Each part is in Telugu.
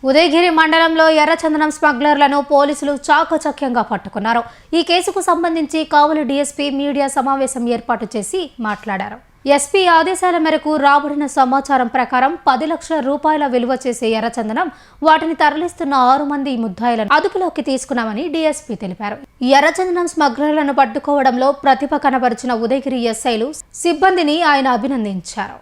ఉదయగిరి మండలంలో ఎర్రచందనం స్మగ్లర్లను పోలీసులు చాకచక్యంగా పట్టుకున్నారు. ఈ కేసుకు సంబంధించి కావలి డీఎస్పీ మీడియా సమావేశం ఏర్పాటు చేసి మాట్లాడారు. ఎస్పీ ఆదేశాల మేరకు రాబడిన సమాచారం ప్రకారం 10 లక్షల రూపాయల విలువ చేసే ఎర్రచందనం వాటిని తరలిస్తున్న 6 మంది ముద్దాయిలను అదుపులోకి తీసుకున్నామని డీఎస్పీ తెలిపారు. ఎర్రచందనం స్మగ్లర్లను పట్టుకోవడంలో ప్రతిభ కనబరిచిన ఉదయగిరి ఎస్ఐలు సిబ్బందిని ఆయన అభినందించారు.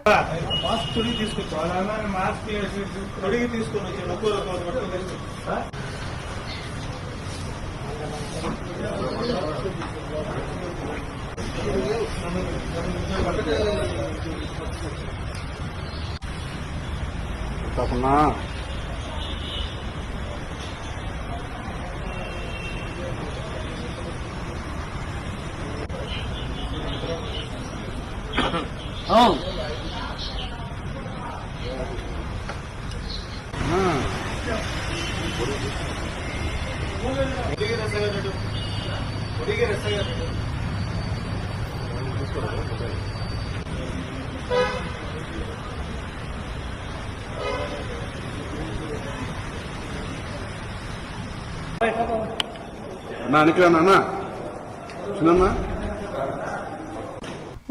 తప్పనా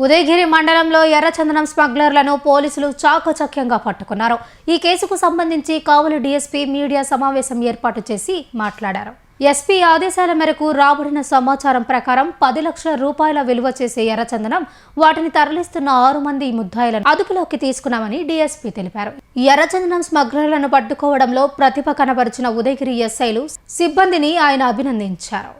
ఉదయగిరి మండలంలో ఎర్రచందనం స్మగ్లర్లను పోలీసులు చాకచక్యంగా పట్టుకున్నారు. ఈ కేసుకు సంబంధించి కావలి డీఎస్పీ మీడియా సమావేశం ఏర్పాటు చేసి మాట్లాడారు. ఎస్పీ ఆదేశాల మేరకు రాబడిన సమాచారం ప్రకారం 10 లక్షల రూపాయల విలువ చేసే ఎర్రచందనం వాటిని తరలిస్తున్న 6 మంది ముద్దాయిలను అదుపులోకి తీసుకున్నామని డీఎస్పీ తెలిపారు. ఎర్రచందనం స్మగ్లర్లను పట్టుకోవడంలో ప్రతిభ కనబరిచిన ఉదయగిరి ఎస్ఐలు సిబ్బందిని ఆయన అభినందించారు.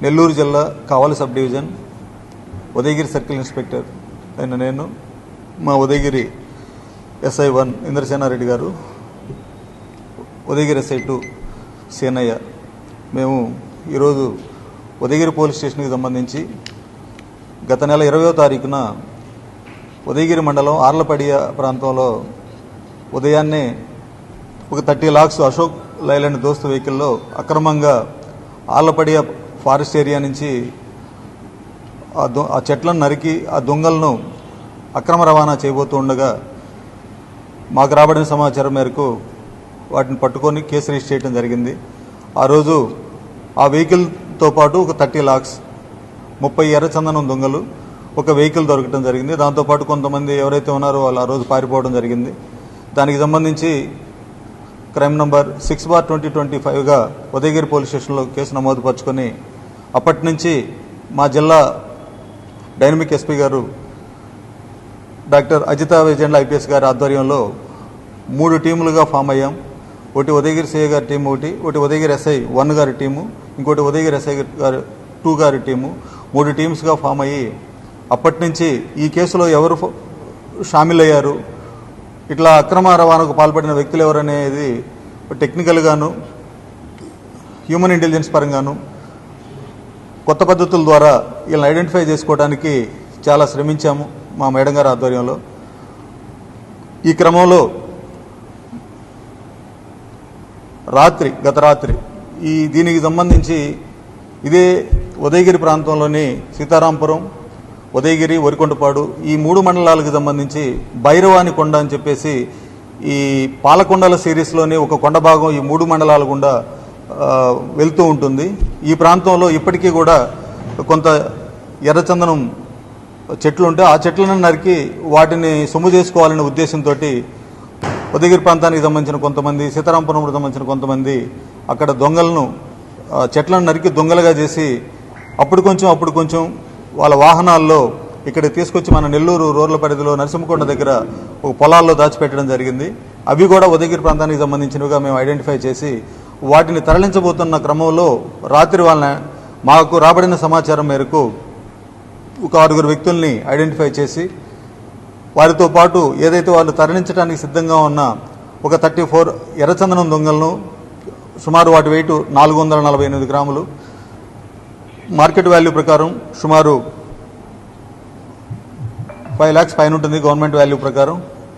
నెల్లూరు జిల్లా Kavali sub division Udayagiri circle inspector అయిన నేను, మా ఉదయగిరి ఎస్ఐ 1 ఇంద్రసేనారెడ్డి గారు, ఉదయగిరి ఎస్ఐ 2 సేనయ్య, మేము ఈరోజు ఉదయగిరి పోలీస్ స్టేషన్కి సంబంధించి గత నెల 20వ తారీఖున ఉదయగిరి మండలం ఆర్లపడియ ప్రాంతంలో ఉదయాన్నే ఒక 30 lakhs అశోక్ లైలాండ్ దోస్తు వెహికల్లో అక్రమంగా ఆర్లపడియ ఫారెస్ట్ ఏరియా నుంచి ఆ చెట్లను నరికి ఆ దొంగలను అక్రమ రవాణా చేయబోతూ ఉండగా మాకు రాబడిన సమాచారం మేరకు వాటిని పట్టుకొని కేసు రిజిస్టర్ చేయడం జరిగింది. ఆ రోజు ఆ వెహికల్తో పాటు ఒక 30 lakhs 30 ఎర్రచందనం దొంగలు ఒక వెహికల్ దొరకడం జరిగింది. దాంతోపాటు కొంతమంది ఎవరైతే ఉన్నారో వాళ్ళు ఆ రోజు పారిపోవడం జరిగింది. దానికి సంబంధించి క్రైమ్ నంబర్ 6/2025గా ఉదయగిరి పోలీస్ స్టేషన్లో కేసు నమోదు పరుచుకొని అప్పటి నుంచి మా జిల్లా డైనమిక్ ఎస్పీ గారు డాక్టర్ అజితా విజయండ్ల ఐపీఎస్ గారి ఆధ్వర్యంలో 3 టీములుగా ఫామ్ అయ్యాం. ఒకటి ఉదయగిరి సిఐ గారి టీము, ఒకటి ఉదయగిరి ఎస్ఐ 1 గారి టీము, ఇంకోటి ఉదయగిరి ఎస్ఐ గారి 2 గారి టీము, 3 టీమ్స్గా ఫామ్ అయ్యి అప్పటి నుంచి ఈ కేసులో ఎవరు షామిల్ అయ్యారు, ఇట్లా అక్రమ రవాణాకు పాల్పడిన వ్యక్తులు ఎవరనేది టెక్నికల్గాను హ్యూమన్ ఇంటెలిజెన్స్ పరంగాను కొత్త పద్ధతుల ద్వారా వీళ్ళని ఐడెంటిఫై చేసుకోవడానికి చాలా శ్రమించాము మా మేడం గారి ఆధ్వర్యంలో. ఈ క్రమంలో గత రాత్రి దీనికి సంబంధించి ఇదే ఉదయగిరి ప్రాంతంలోని సీతారాంపురం, ఉదయగిరి, వరికొండపాడు ఈ 3 మండలాలకు సంబంధించి భైరవాని కొండ అని చెప్పేసి ఈ పాలకొండల సిరీస్లోని ఒక కొండ భాగం ఈ 3 మండలాల గుండా వెళ్తూ ఉంటుంది. ఈ ప్రాంతంలో ఇప్పటికీ కూడా కొంత ఎర్రచందనం చెట్లు ఉంటే ఆ చెట్లను నరికి వాటిని సొమ్ము చేసుకోవాలనే ఉద్దేశంతో ఉదయగిరి ప్రాంతానికి సంబంధించిన కొంతమంది, సీతారాంపురం సంబంధించిన కొంతమంది అక్కడ దొంగలను చెట్లను నరికి దొంగలుగా చేసి అప్పుడు కొంచెం వాళ్ళ వాహనాల్లో ఇక్కడ తీసుకొచ్చి మన నెల్లూరు రోడ్ల పరిధిలో నరసింహకొండ దగ్గర ఒక పొలాల్లో దాచిపెట్టడం జరిగింది. అవి కూడా ఉదయగిరి ప్రాంతానికి సంబంధించినవిగా మేము ఐడెంటిఫై చేసి వాటిని తరలించబోతున్న క్రమంలో రాత్రి మాకు రాబడిన సమాచారం మేరకు ఒక 6 వ్యక్తుల్ని ఐడెంటిఫై చేసి వారితో పాటు ఏదైతే వాళ్ళు తరలించడానికి సిద్ధంగా ఉన్న ఒక 34 ఎర్రచందనం దొంగలను, సుమారు వాటి వెయిట్ 448 గ్రాములు, మార్కెట్ వాల్యూ ప్రకారం సుమారు 5 lakhs పైన ఉంటుంది గవర్నమెంట్ వాల్యూ ప్రకారం.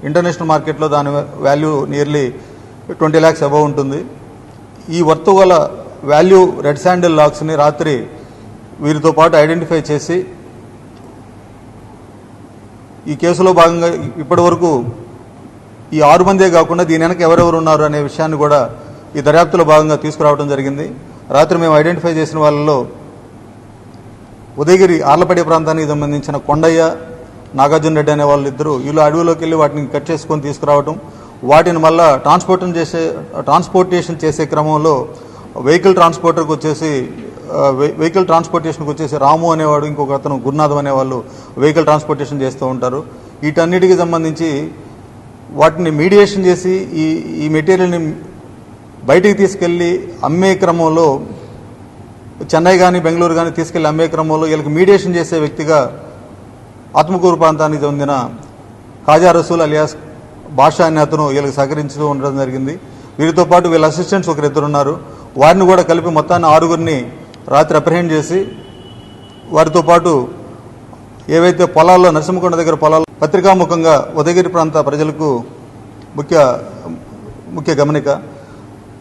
ఇంటర్నేషనల్ మార్కెట్లో దాని వాల్యూ నియర్లీ 20 lakhs అబవ్ ఉంటుంది. ఈ వర్తు గల వాల్యూ రెడ్ శాండిల్ లాక్స్ని రాత్రి వీరితో పాటు ఐడెంటిఫై చేసి ఈ కేసులో భాగంగా ఇప్పటి వరకు ఈ 6 మందే కాకుండా దీని వెనక ఎవరెవరు ఉన్నారు అనే విషయాన్ని కూడా ఈ దర్యాప్తులో భాగంగా తీసుకురావడం జరిగింది. రాత్రి మేము ఐడెంటిఫై చేసిన వాళ్ళలో ఉదయగిరి ఆర్లపడి ప్రాంతానికి సంబంధించిన కొండయ్య, నాగార్జున రెడ్డి అనే వాళ్ళిద్దరూ వీళ్ళు అడవిలోకి వెళ్ళి వాటిని కట్ చేసుకొని తీసుకురావడం, వాటిని మళ్ళా ట్రాన్స్పోర్టేషన్ చేసే క్రమంలో వెహికల్ ట్రాన్స్పోర్టేషన్కి వచ్చేసి రాము అనేవాడు, ఇంకొక అతను గురునాథం అనేవాళ్ళు వెహికల్ ట్రాన్స్పోర్టేషన్ చేస్తూ ఉంటారు. వీటన్నిటికీ సంబంధించి వాటిని మీడియేషన్ చేసి ఈ మెటీరియల్ని బయటికి తీసుకెళ్ళి అమ్మే క్రమంలో చెన్నై కానీ బెంగళూరు కానీ తీసుకెళ్లి అమ్మే క్రమంలో వీళ్ళకి మీడియేషన్ చేసే వ్యక్తిగా ఆత్మకూరు ప్రాంతానికి చెందిన ఖాజా రసూల్ అలియాస్ భాషా అనే అతను వీళ్ళకి సహకరించుతూ ఉండడం జరిగింది. వీరితో పాటు వీళ్ళ అసిస్టెంట్స్ ఒకరిద్దరు ఉన్నారు. వారిని కూడా కలిపి మొత్తాన్ని 6గురిని రాత్రి అప్రహెండ్ చేసి వారితో పాటు ఏవైతే పొలాల్లో నరసింహకొండ దగ్గర పొలాల్లో పత్రికాముఖంగా ఉదయగిరి ప్రాంత ప్రజలకు ముఖ్య గమనిక,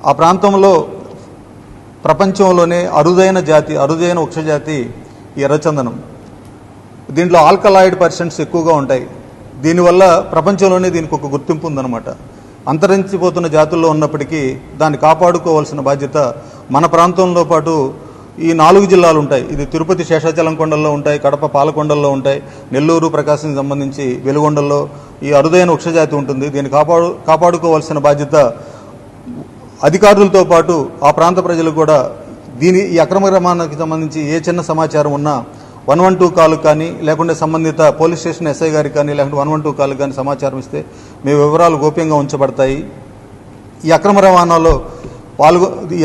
ఆ ప్రాంతంలో ప్రపంచంలోనే అరుదైన వృక్షజాతి ఈ ఎర్రచందనం. దీంట్లో ఆల్కలాయిడ్ పర్సెంట్స్ ఎక్కువగా ఉంటాయి. దీనివల్ల ప్రపంచంలోనే దీనికి ఒక గుర్తింపు ఉందన్నమాట. అంతరించిపోతున్న జాతుల్లో ఉన్నప్పటికీ దాన్ని కాపాడుకోవాల్సిన బాధ్యత మన ప్రాంతంలో పాటు ఈ 4 జిల్లాలు ఉంటాయి. ఇది తిరుపతి శేషాచలం కొండల్లో ఉంటాయి, కడప పాలకొండల్లో ఉంటాయి, నెల్లూరు ప్రకాశం సంబంధించి వెలుగొండల్లో ఈ అరుదైన వృక్షజాతి ఉంటుంది. దీన్ని కాపాడుకోవాల్సిన బాధ్యత అధికారులతో పాటు ఆ ప్రాంత ప్రజలు కూడా. ఈ అక్రమ రవాణాకి సంబంధించి ఏ చిన్న సమాచారం ఉన్నా 112 కాల్ కానీ లేకుంటే సంబంధిత పోలీస్ స్టేషన్ ఎస్ఐ గారికి కానీ లేకుంటే 112 కాల్ కానీ సమాచారం ఇస్తే మీ వివరాలు గోప్యంగా ఉంచబడతాయి. ఈ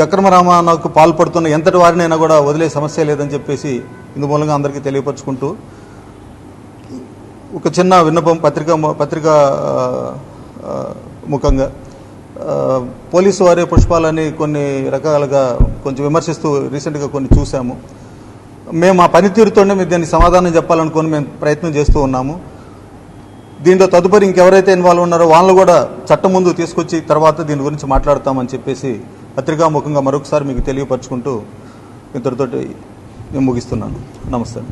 అక్రమ రవాణాకు పాల్పడుతున్న ఎంతటి వారినైనా కూడా వదిలే సమస్య లేదని చెప్పేసి ఇందు మూలంగా అందరికీ తెలియపరుచుకుంటూ ఒక చిన్న విన్నపం పత్రికా ముఖంగా పోలీసు వారే పుష్పాలని కొన్ని రకాలుగా కొంచెం విమర్శిస్తూ రీసెంట్గా కొన్ని చూసాము. మేము ఆ పనితీరుతోనే మీరు దీనికి సమాధానం చెప్పాలనుకొని మేము ప్రయత్నం చేస్తూ ఉన్నాము. దీంట్లో తదుపరి ఇంకెవరైతే ఇన్వాల్వ్ ఉన్నారో వాళ్ళని కూడా చట్టం ముందు తీసుకొచ్చి తర్వాత దీని గురించి మాట్లాడతామని చెప్పేసి పత్రికాముఖంగా మరొకసారి మీకు తెలియపరచుకుంటూ ఇంతటితోటి నేను ముగిస్తున్నాను. నమస్తే.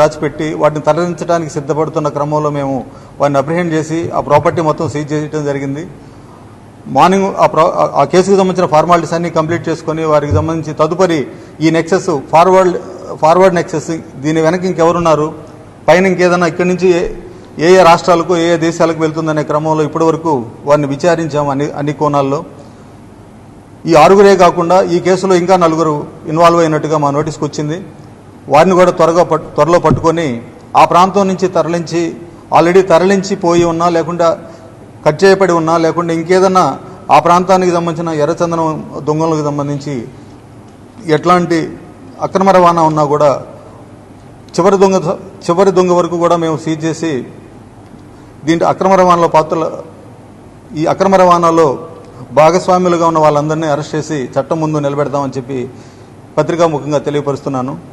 దాచిపెట్టి వాటిని తరలించడానికి సిద్ధపడుతున్న క్రమంలో మేము వాటిని అప్రిహెండ్ చేసి ఆ ప్రాపర్టీ మొత్తం సీజ్ చేయడం జరిగింది. మార్నింగ్ ఆ కేసుకు సంబంధించిన ఫార్మాలిటీస్ అన్ని కంప్లీట్ చేసుకొని వారికి సంబంధించి తదుపరి ఈ నెక్సెస్ ఫార్వర్డ్ నెక్సెస్ దీని వెనక ఇంకెవరున్నారు, పైన ఇంకేదైనా ఇక్కడి నుంచి ఏ రాష్ట్రాలకు ఏ దేశాలకు వెళ్తుందనే క్రమంలో ఇప్పటి వరకు వారిని విచారించాము అన్ని కోణాల్లో. ఈ 6గురే కాకుండా ఈ కేసులో ఇంకా 4 ఇన్వాల్వ్ అయినట్టుగా మా నోటీస్కి వచ్చింది. వారిని కూడా త్వరలో పట్టుకొని ఆ ప్రాంతం నుంచి ఆల్రెడీ తరలించి పోయి ఉన్నా లేకుండా కట్ చేయబడి ఉన్నా లేకుండా ఇంకేదన్నా ఆ ప్రాంతానికి సంబంధించిన ఎర్రచందనం దొంగలకు సంబంధించి ఎట్లాంటి అక్రమ రవాణా ఉన్నా కూడా చివరి దొంగ వరకు కూడా మేము సీజ్ చేసి దీంట్లో ఈ అక్రమ రవాణాలో భాగస్వాములుగా ఉన్న వాళ్ళందరినీ అరెస్ట్ చేసి చట్టం ముందు నిలబెడతామని చెప్పి పత్రికాముఖంగా తెలియపరుస్తున్నాను.